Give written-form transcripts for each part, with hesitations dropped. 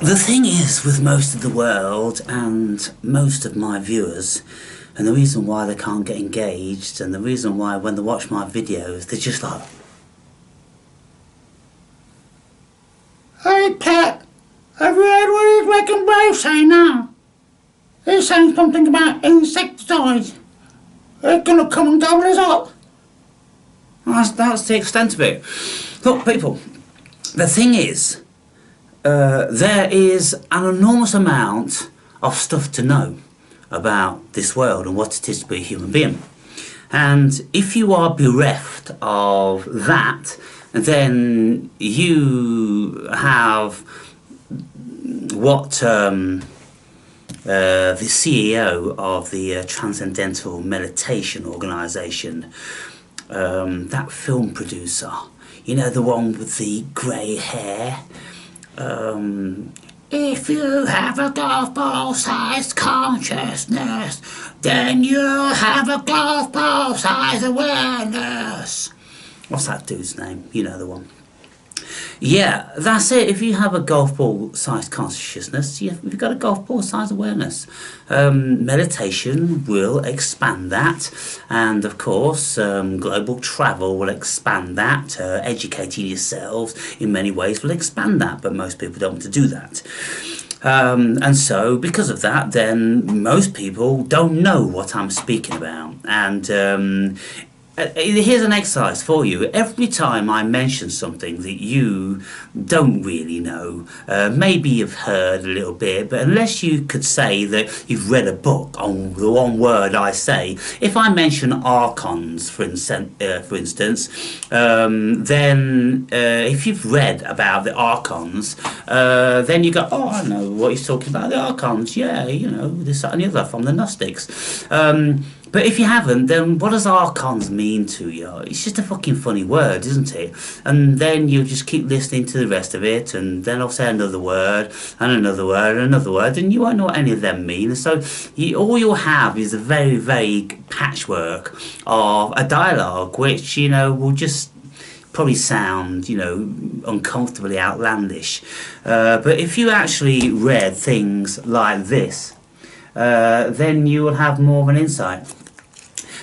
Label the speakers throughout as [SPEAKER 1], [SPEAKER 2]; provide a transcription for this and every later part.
[SPEAKER 1] The thing is with most of the world and most of my viewers, and the reason why they can't get engaged, and the reason why when they watch my videos they're just like, "Hey Pet, have you heard what he's making Brave say now? He's saying something about insecticides. They're gonna come and gobble us up." That's the extent of it. Look people, the thing is, there is an enormous amount of stuff to know about this world and what it is to be a human being. And if you are bereft of that, then you have what the CEO of the Transcendental Meditation Organization, that film producer, you know, the one with the grey hair, if you have a golf ball sized consciousness, then you'll have a golf ball sized awareness. What's that dude's name? You know the one. Yeah, that's it. If you have a golf ball sized consciousness, you've got a golf ball sized awareness. Meditation will expand that, and of course global travel will expand that. Educating yourselves in many ways will expand that, but most people don't want to do that. And so because of that, then most people don't know what I'm speaking about. And here's an exercise for you. Every time I mention something that you don't really know, maybe you've heard a little bit, but unless you could say that you've read a book on the one word I say, if I mention Archons, for instance, then if you've read about the Archons, then you go, oh, I know what he's talking about, the Archons, yeah, you know, this, that and the other from the Gnostics. But if you haven't, then what does Archons mean to you? It's just a fucking funny word, isn't it? And then you just keep listening to the rest of it, and then I'll say another word, and another word, and another word, and you won't know what any of them mean. So all you'll have is a very vague patchwork of a dialogue, which, you know, will just probably sound, you know, uncomfortably outlandish. But if you actually read things like this, then you will have more of an insight.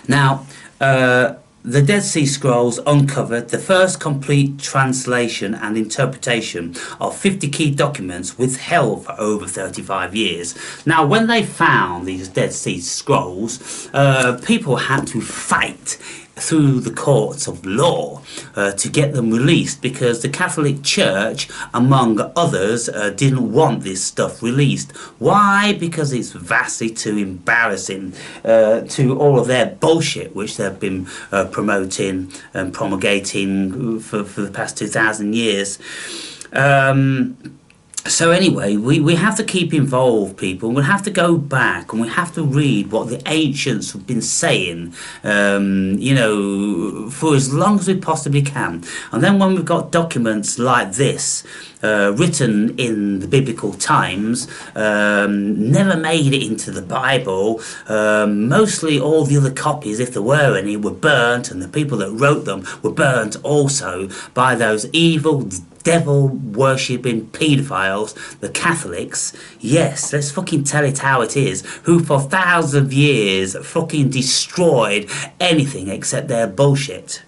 [SPEAKER 1] Now, the Dead Sea Scrolls uncovered the first complete translation and interpretation of 50 key documents withheld for over 35 years. Now, when they found these Dead Sea Scrolls, people had to fight through the courts of law to get them released, because the Catholic Church, among others, didn't want this stuff released. Why? Because it's vastly too embarrassing to all of their bullshit which they've been promoting and promulgating for the past 2,000 years. So anyway, we have to keep involved, people. We have to go back and we have to read what the ancients have been saying, you know, for as long as we possibly can. And then when we've got documents like this, written in the biblical times, never made it into the Bible, mostly all the other copies, if there were any, were burnt, and the people that wrote them were burnt also by those evil devil-worshipping paedophiles, the Catholics. Yes, let's fucking tell it how it is, who for thousands of years fucking destroyed anything except their bullshit.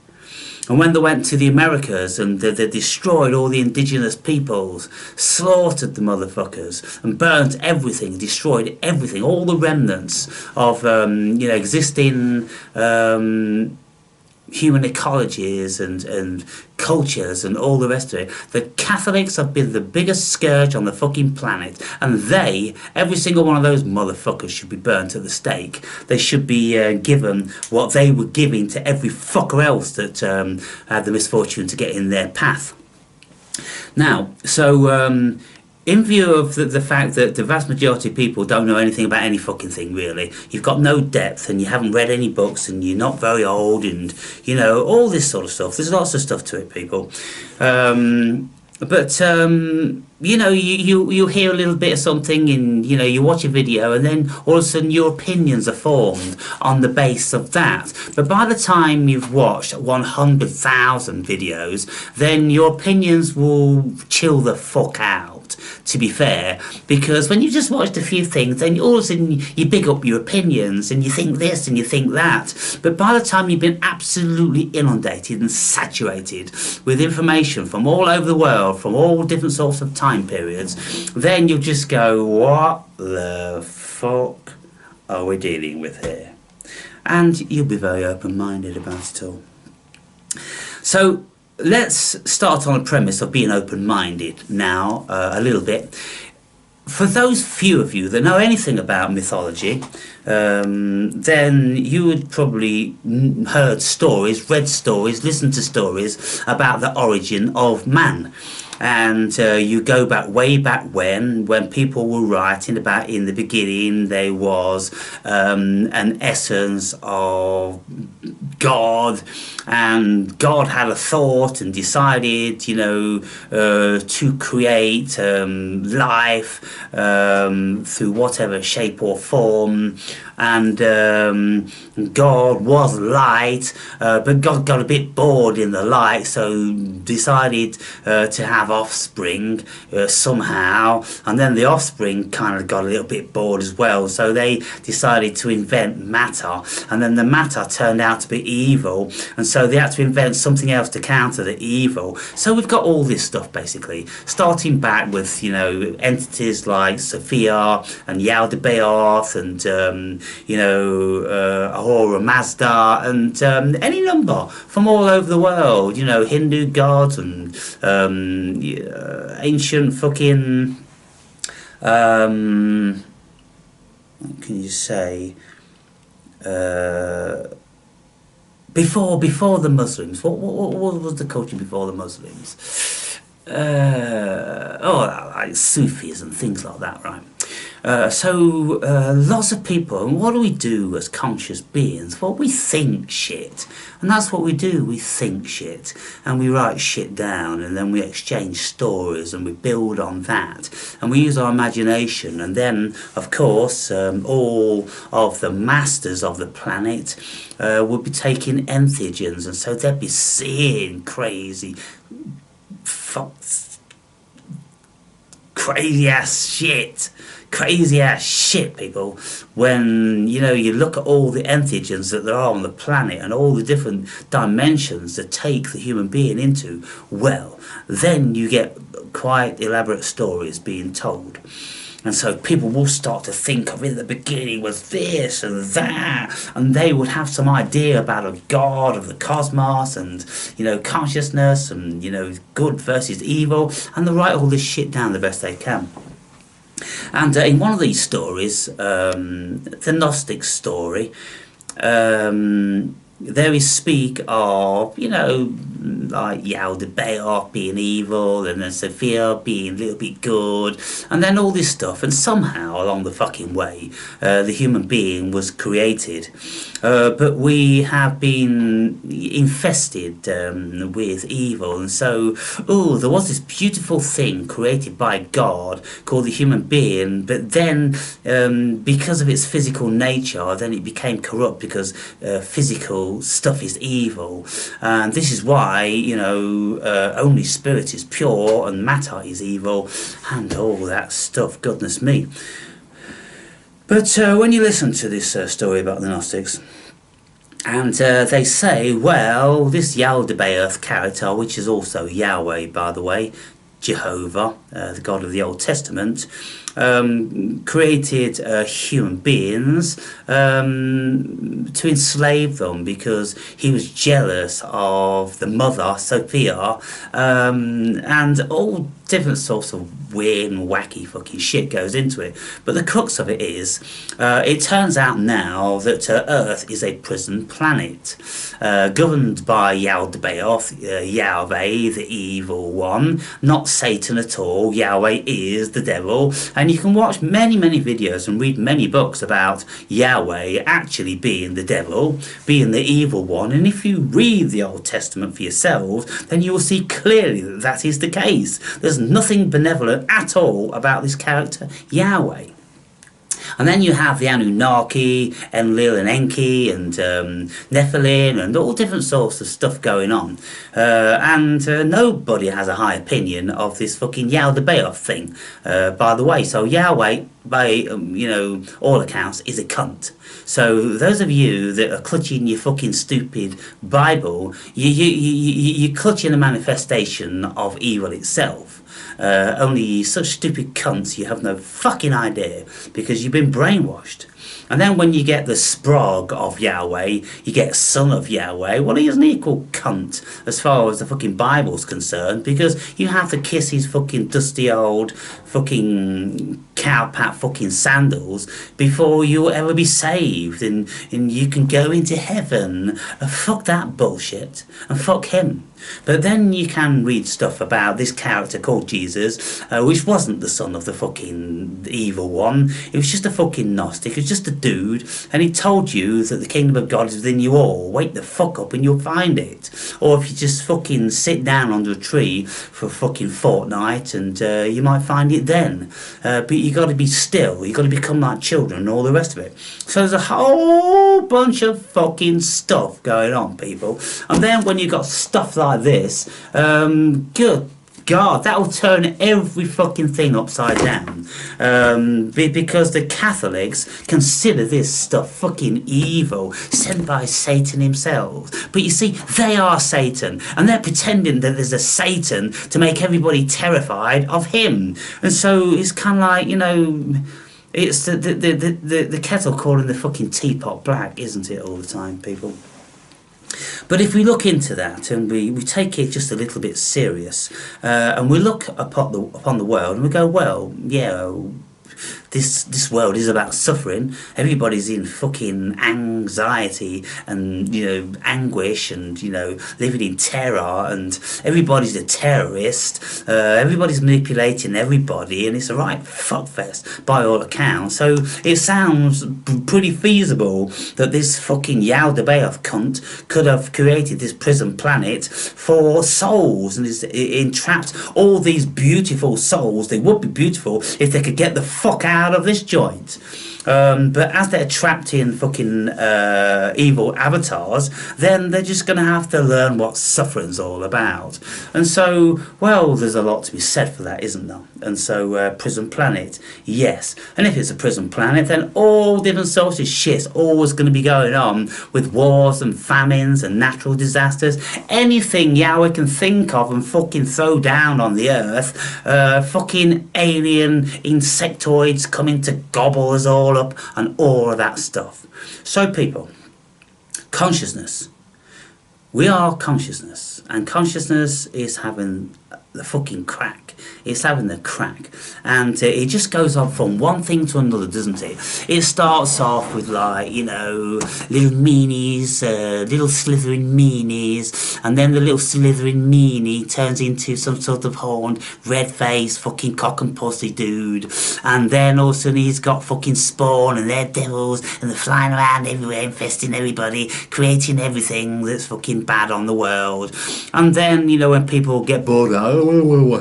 [SPEAKER 1] And when they went to the Americas and they destroyed all the indigenous peoples, slaughtered the motherfuckers, and burnt everything, destroyed everything, all the remnants of you know, existing human ecologies and cultures and all the rest of it. The Catholics have been the biggest scourge on the fucking planet, and they, every single one of those motherfuckers, should be burnt at the stake. They should be given what they were giving to every fucker else that had the misfortune to get in their path. Now, so in view of the fact that the vast majority of people don't know anything about any fucking thing, really, you've got no depth and you haven't read any books and you're not very old and, you know, all this sort of stuff. There's lots of stuff to it, people. you know, you hear a little bit of something and, you know, you watch a video and then all of a sudden your opinions are formed on the base of that. But by the time you've watched 100,000 videos, then your opinions will chill the fuck out, to be fair, because when you just watched a few things, then all of a sudden you big up your opinions and you think this and you think that. But by the time you've been absolutely inundated and saturated with information from all over the world, from all different sorts of time periods, then you'll just go, what the fuck are we dealing with here? And you'll be very open-minded about it all. So let's start on a premise of being open-minded now, a little bit. For those few of you that know anything about mythology, then you would probably heard stories, read stories, listened to stories about the origin of man. And you go back way back when people were writing about in the beginning there was an essence of God, and God had a thought and decided, you know, to create life through whatever shape or form. And God was light, but God got a bit bored in the light, so decided to have offspring somehow, and then the offspring kind of got a little bit bored as well, so they decided to invent matter, and then the matter turned out to be evil, and so they had to invent something else to counter the evil. So we've got all this stuff basically, starting back with, you know, entities like Sophia and Yaldabaoth and you know, Ahura Mazda, and any number from all over the world, you know, Hindu gods and ancient fucking, what can you say, before the Muslims, what was the culture before the Muslims? Like Sufis and things like that, right? So lots of people, and what do we do as conscious beings? Well, we think shit, and that's what we do. We think shit, and we write shit down, and then we exchange stories, and we build on that, and we use our imagination, and then, of course, all of the masters of the planet would be taking entheogens, and so they'd be seeing crazy crazy ass shit, people, when, you know, you look at all the entheogens that there are on the planet and all the different dimensions that take the human being into, well, then you get quite elaborate stories being told. And so people will start to think of, in the beginning was this and that, and they would have some idea about a god of the cosmos and, you know, consciousness and, you know, good versus evil, and they write all this shit down the best they can. And in one of these stories, the Gnostic story, there is speak of, you know, like Yaldabaoth being evil, and then Sophia being a little bit good, and then all this stuff, and somehow along the fucking way, the human being was created. But we have been infested with evil, and so, there was this beautiful thing created by God called the human being, but then because of its physical nature, then it became corrupt because physical stuff is evil, and this is why, you know, only spirit is pure and matter is evil, and all that stuff, goodness me. But when you listen to this story about the Gnostics, and they say, well, this Yaldabaoth character, which is also Yahweh, by the way, Jehovah, the God of the Old Testament, created human beings to enslave them because he was jealous of the mother, Sophia, and all different sorts of weird and wacky fucking shit goes into it. But the crux of it is, it turns out now that Earth is a prison planet, governed by Yaldabaoth, Yahweh, the evil one, not not Satan at all. Yahweh is the devil. And you can watch many videos and read many books about Yahweh actually being the devil, being the evil one. And if you read the Old Testament for yourselves, then you will see clearly that that is the case. There's nothing benevolent at all about this character Yahweh. And then you have the Anunnaki, Enlil and Enki, and Nephilim, and all different sorts of stuff going on. And nobody has a high opinion of this fucking Yaldabaoth thing, by the way. So Yahweh, by all accounts, is a cunt. So those of you that are clutching your fucking stupid Bible, you're clutching a manifestation of evil itself. Only such stupid cunts, you have no fucking idea, because you've been brainwashed. And then when you get the sprog of Yahweh, you get son of Yahweh. Well, he is an equal cunt as far as the fucking Bible's concerned, because you have to kiss his fucking dusty old fucking cowpat fucking sandals before you'll ever be saved, and you can go into heaven. Fuck that bullshit, and fuck him. But then you can read stuff about this character called Jesus, which wasn't the son of the fucking evil one. It was just a fucking Gnostic. It was just a dude, and he told you that the kingdom of God is within you all. Wake the fuck up and you'll find it. Or if you just fucking sit down under a tree for a fucking fortnight, and you might find it then. But you got to be still. You got to become like children and all the rest of it. So there's a whole bunch of fucking stuff going on, people. And then when you got stuff like this, good God, that will turn every fucking thing upside down. Because the Catholics consider this stuff fucking evil, sent by Satan himself. But you see, they are Satan, and they're pretending that there's a Satan to make everybody terrified of him. And so it's kind of like, it's the kettle calling the fucking teapot black, isn't it, all the time, people? But if we look into that and we take it just a little bit serious, and we look upon the world and we go, well, yeah, this world is about suffering. Everybody's in fucking anxiety and anguish and living in terror, and everybody's a terrorist. Everybody's manipulating everybody, and it's a right fuckfest by all accounts. So it sounds pretty feasible that this fucking Yaldabaoth cunt could have created this prison planet for souls, and it's entrapped all these beautiful souls. They would be beautiful if they could get the fuck out of this joint. But as they're trapped in fucking evil avatars, then they're just going to have to learn what suffering's all about. And so, well, there's a lot to be said for that, isn't there? And so, prison planet, yes. And if it's a prison planet, then all different sorts of shit's always going to be going on, with wars and famines and natural disasters. Anything Yahweh can think of and fucking throw down on the earth, fucking alien insectoids coming to gobble us all up and all of that stuff. So people, consciousness. We are consciousness, and consciousness is having the fucking crack. It's having the crack, and it just goes on from one thing to another, doesn't it? It starts off with like, little meanies, little slithering meanies, and then the little slithering meanie turns into some sort of horned, red-faced fucking cock and pussy dude, and then all of a sudden he's got fucking spawn, and they're devils, and they're flying around everywhere, infesting everybody, creating everything that's fucking bad on the world. And then, when people get bored,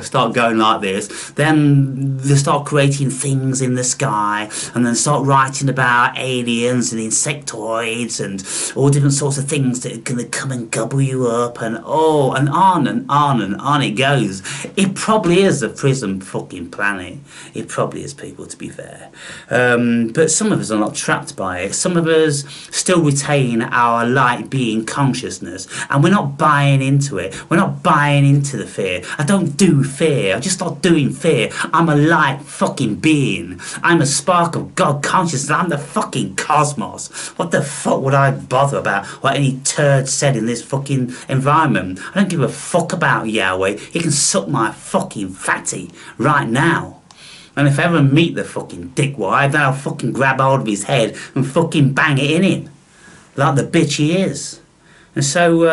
[SPEAKER 1] start going like this, then they start creating things in the sky, and then start writing about aliens and insectoids and all different sorts of things that are going to come and gobble you up, and and on and on and on it goes. It probably is a prison fucking planet. It probably is, people, to be fair. But some of us are not trapped by it. Some of us still retain our light being consciousness, and we're not buying into it. We're not buying into the fear. I don't do fear. I'm just not doing fear. I'm a light fucking being. I'm a spark of God consciousness. I'm the fucking cosmos. What the fuck would I bother about what any turd said in this fucking environment? I don't give a fuck about Yahweh. He can suck my fucking fatty right now. And if I ever meet the fucking dickwad, then I'll fucking grab hold of his head and fucking bang it in him. Like the bitch he is. And so,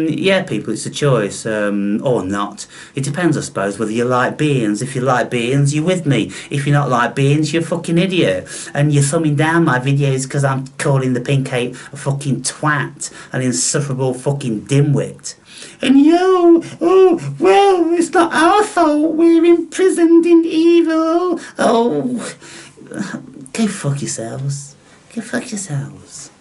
[SPEAKER 1] yeah, people, it's a choice, or not. It depends, I suppose, whether you like beings. If you like beings, you're with me. If you're not like beings, you're a fucking idiot. And you're thumbing down my videos because I'm calling the pink ape a fucking twat, an insufferable fucking dimwit. And oh, well, it's not our fault. We're imprisoned in evil. Oh, go fuck yourselves. Go fuck yourselves.